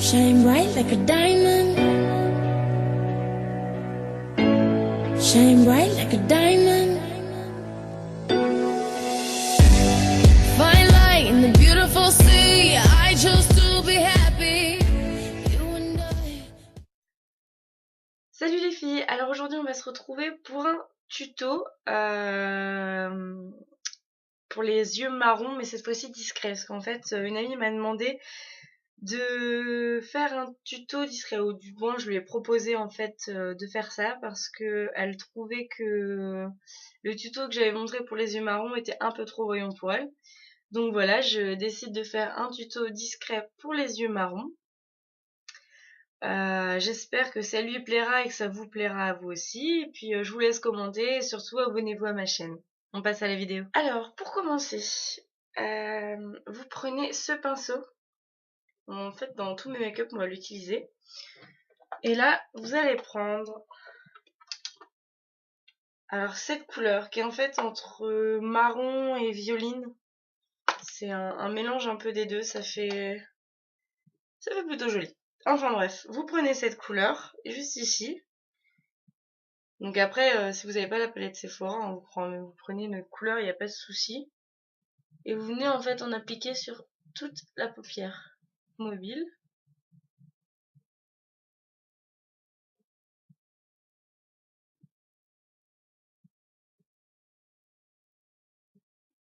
Shine bright like a diamond. Shine bright like a diamond. Find light in the beautiful sea. I chose to be happy. You and I. Salut les filles, alors aujourd'hui on va se retrouver pour un tuto pour les yeux marrons, mais cette fois-ci discret, parce qu'en fait une amie m'a demandé de faire un tuto discret, ou du moins je lui ai proposé en fait de faire ça parce que elle trouvait que le tuto que j'avais montré pour les yeux marrons était un peu trop voyant pour elle. Donc voilà, je décide de faire un tuto discret pour les yeux marrons. J'espère que ça lui plaira et que ça vous plaira à vous aussi. Et puis je vous laisse commenter et surtout abonnez-vous à ma chaîne. On passe à la vidéo. Alors, pour commencer, vous prenez ce pinceau. En fait, dans tous mes make-up, on va l'utiliser. Et là, vous allez prendre alors cette couleur qui est en fait entre marron et violine. C'est un mélange un peu des deux, ça fait plutôt joli. Enfin bref, vous prenez cette couleur juste ici. Donc après, si vous n'avez pas la palette Sephora, hein, vous prenez une autre couleur, il n'y a pas de souci. Et vous venez en fait en appliquer sur toute la paupière mobile.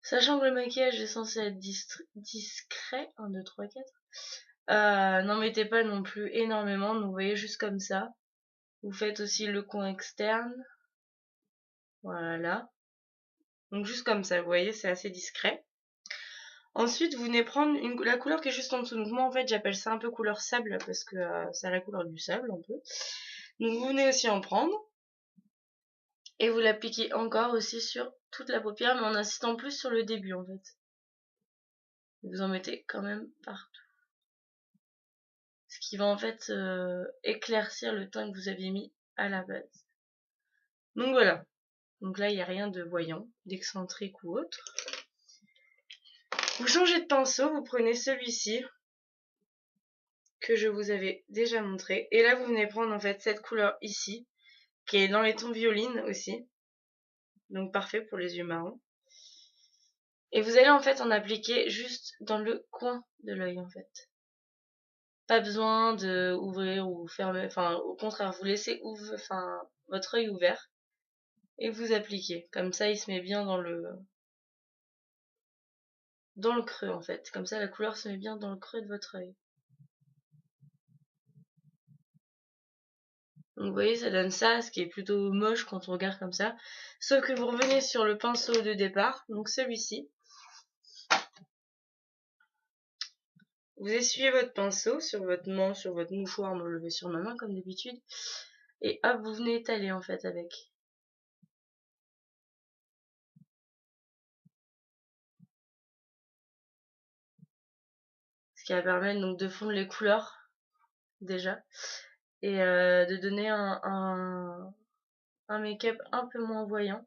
Sachant que le maquillage est censé être discret, 1, 2, 3, 4. N'en mettez pas non plus énormément, donc vous voyez juste comme ça. Vous faites aussi le coin externe. Voilà. Donc juste comme ça, vous voyez, c'est assez discret. Ensuite, vous venez prendre la couleur qui est juste en dessous. Donc moi, en fait, j'appelle ça un peu couleur sable parce que ça a la couleur du sable un peu. Donc vous venez aussi en prendre. Et vous l'appliquez encore aussi sur toute la paupière, mais en insistant plus sur le début en fait. Vous en mettez quand même partout. Ce qui va en fait éclaircir le teint que vous aviez mis à la base. Donc voilà. Donc là, il n'y a rien de voyant, d'excentrique ou autre. Vous changez de pinceau, vous prenez celui-ci que je vous avais déjà montré. Et là, vous venez prendre en fait cette couleur ici, qui est dans les tons violines aussi. Donc parfait pour les yeux marrons. Et vous allez en fait en appliquer juste dans le coin de l'œil en fait. Pas besoin de ouvrir ou fermer, enfin au contraire, vous laissez votre œil ouvert et vous appliquez. Comme ça, il se met bien dans le creux en fait. Comme ça, la couleur se met bien dans le creux de votre œil. Donc vous voyez, ça donne ça, ce qui est plutôt moche quand on regarde comme ça. Sauf que vous revenez sur le pinceau de départ, donc celui-ci. Vous essuyez votre pinceau sur votre main, sur votre mouchoir, moi je le fais sur ma main comme d'habitude. Et hop, vous venez étaler en fait avec. Ce qui va permettre donc de fondre les couleurs déjà. Et de donner un make-up un peu moins voyant.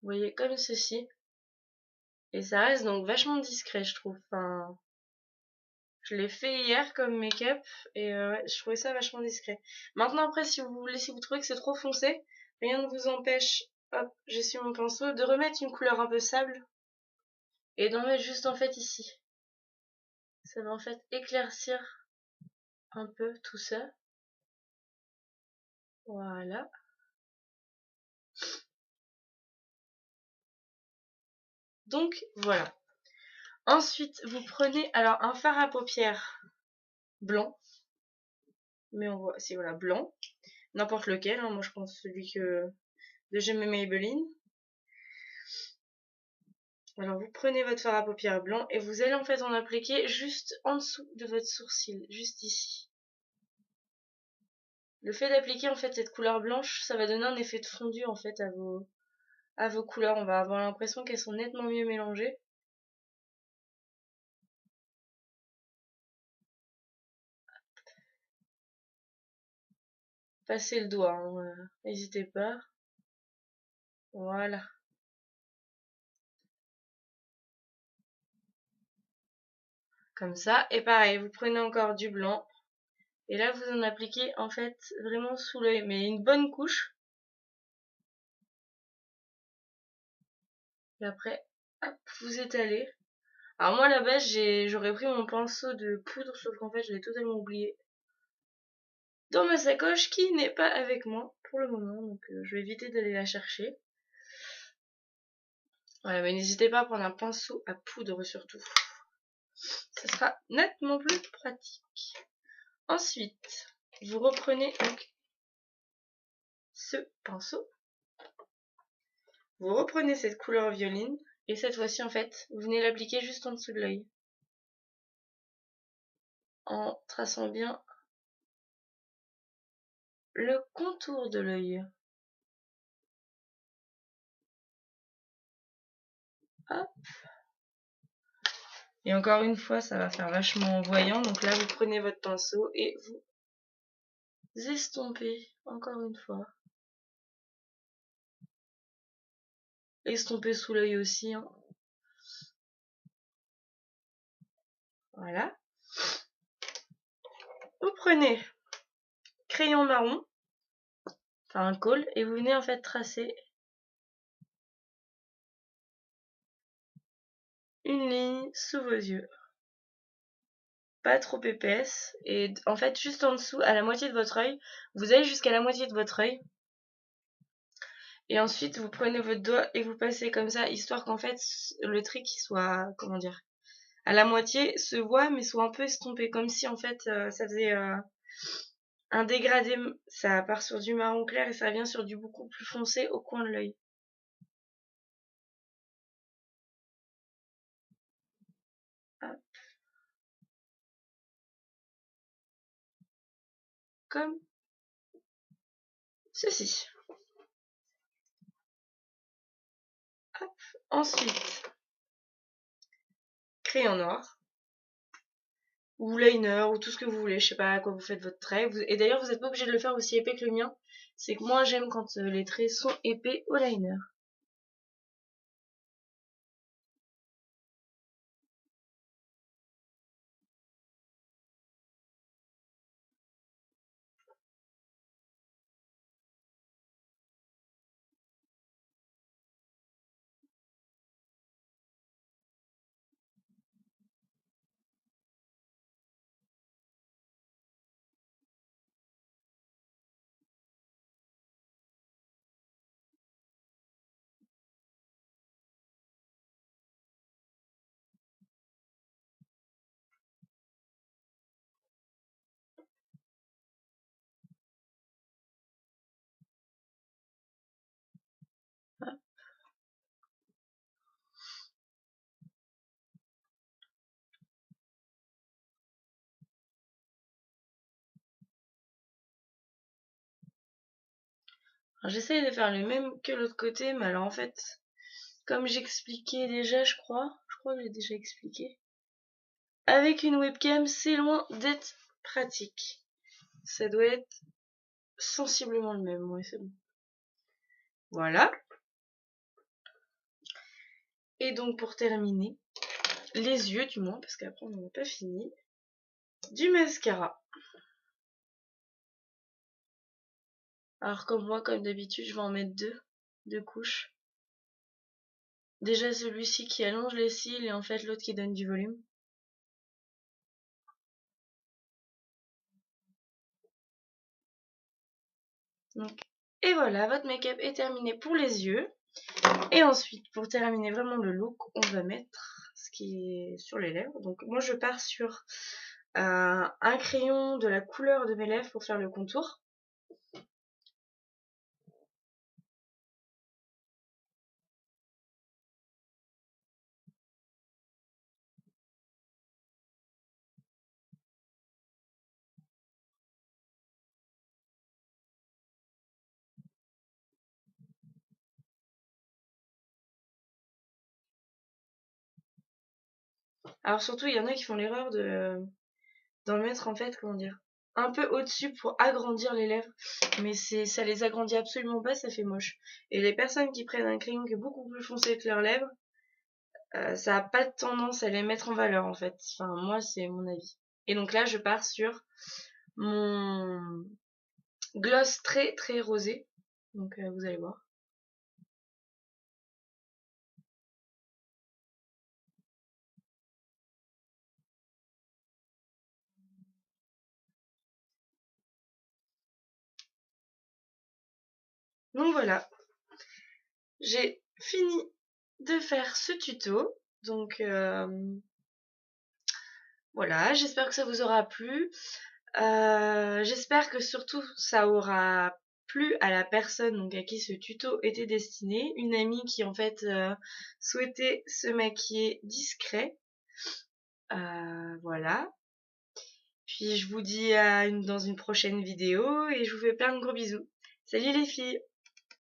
Vous voyez, comme ceci. Et ça reste donc vachement discret, je trouve. Enfin, je l'ai fait hier comme make-up et ouais, je trouvais ça vachement discret. Maintenant, après, si vous trouvez que c'est trop foncé, rien ne vous empêche, hop, j'essuie mon pinceau, de remettre une couleur un peu sable et d'en mettre juste en fait ici. Ça va en fait éclaircir un peu tout ça. Voilà. Donc, voilà. Ensuite, vous prenez alors un fard à paupières blanc. Mais on voit, si voilà, blanc. N'importe lequel, hein, moi je pense celui de J'aime Maybelline. Alors vous prenez votre fard à paupières blanc et vous allez en fait en appliquer juste en dessous de votre sourcil, juste ici. Le fait d'appliquer en fait cette couleur blanche, ça va donner un effet de fondu en fait à vos couleurs. On va avoir l'impression qu'elles sont nettement mieux mélangées. Passez le doigt, hein, n'hésitez pas. Voilà. Comme ça. Et pareil, vous prenez encore du blanc. Et là, vous en appliquez en fait vraiment sous l'œil, mais une bonne couche. Et après, hop, vous étalez. Alors moi, à la base, j'aurais pris mon pinceau de poudre, sauf qu'en fait, je l'ai totalement oublié dans ma sacoche qui n'est pas avec moi pour le moment. Donc, je vais éviter d'aller la chercher. Ouais, mais n'hésitez pas à prendre un pinceau à poudre surtout. Ce sera nettement plus pratique. Ensuite, vous reprenez donc ce pinceau. Vous reprenez cette couleur violine. Et cette fois-ci, en fait, vous venez l'appliquer juste en dessous de l'œil. En traçant bien le contour de l'œil. Hop. Et encore une fois, ça va faire vachement voyant. Donc là, vous prenez votre pinceau et vous estompez encore une fois. Estompez sous l'œil aussi. Hein. Voilà. Vous prenez crayon marron, enfin un col, et vous venez en fait tracer une ligne sous vos yeux. Pas trop épaisse. Et en fait, juste en dessous, à la moitié de votre œil, vous allez jusqu'à la moitié de votre œil. Et ensuite, vous prenez votre doigt et vous passez comme ça, histoire qu'en fait, le trait qui soit, comment dire, à la moitié se voit, mais soit un peu estompé, comme si en fait, ça faisait un dégradé, ça part sur du marron clair et ça vient sur du beaucoup plus foncé au coin de l'œil. Comme ceci. Hop. Ensuite, crayon noir. Ou liner, ou tout ce que vous voulez, je sais pas à quoi vous faites votre trait. Et d'ailleurs, vous n'êtes pas obligé de le faire aussi épais que le mien. C'est que moi, j'aime quand les traits sont épais au liner. J'essaye de faire le même que l'autre côté, mais alors en fait, comme j'expliquais déjà, je crois que j'ai déjà expliqué. Avec une webcam, c'est loin d'être pratique. Ça doit être sensiblement le même, ouais, c'est bon. Voilà. Et donc pour terminer, les yeux du moins, parce qu'après on n'en a pas fini, du mascara. Alors comme moi, comme d'habitude, je vais en mettre deux couches. Déjà celui-ci qui allonge les cils et en fait l'autre qui donne du volume. Donc, et voilà, votre make-up est terminé pour les yeux. Et ensuite, pour terminer vraiment le look, on va mettre ce qui est sur les lèvres. Donc moi je pars sur un crayon de la couleur de mes lèvres pour faire le contour. Alors surtout, il y en a qui font l'erreur d'en mettre en fait, comment dire, un peu au-dessus pour agrandir les lèvres, mais ça les agrandit absolument pas, ça fait moche. Et les personnes qui prennent un crayon qui est beaucoup plus foncé que leurs lèvres, ça a pas de tendance à les mettre en valeur en fait. Enfin, moi, c'est mon avis. Et donc là, je pars sur mon gloss très très rosé. Donc vous allez voir. Donc voilà, j'ai fini de faire ce tuto. Donc voilà, j'espère que ça vous aura plu. J'espère que surtout ça aura plu à la personne donc à qui ce tuto était destiné. Une amie qui en fait souhaitait se maquiller discret. Voilà. Puis je vous dis dans une prochaine vidéo et je vous fais plein de gros bisous. Salut les filles!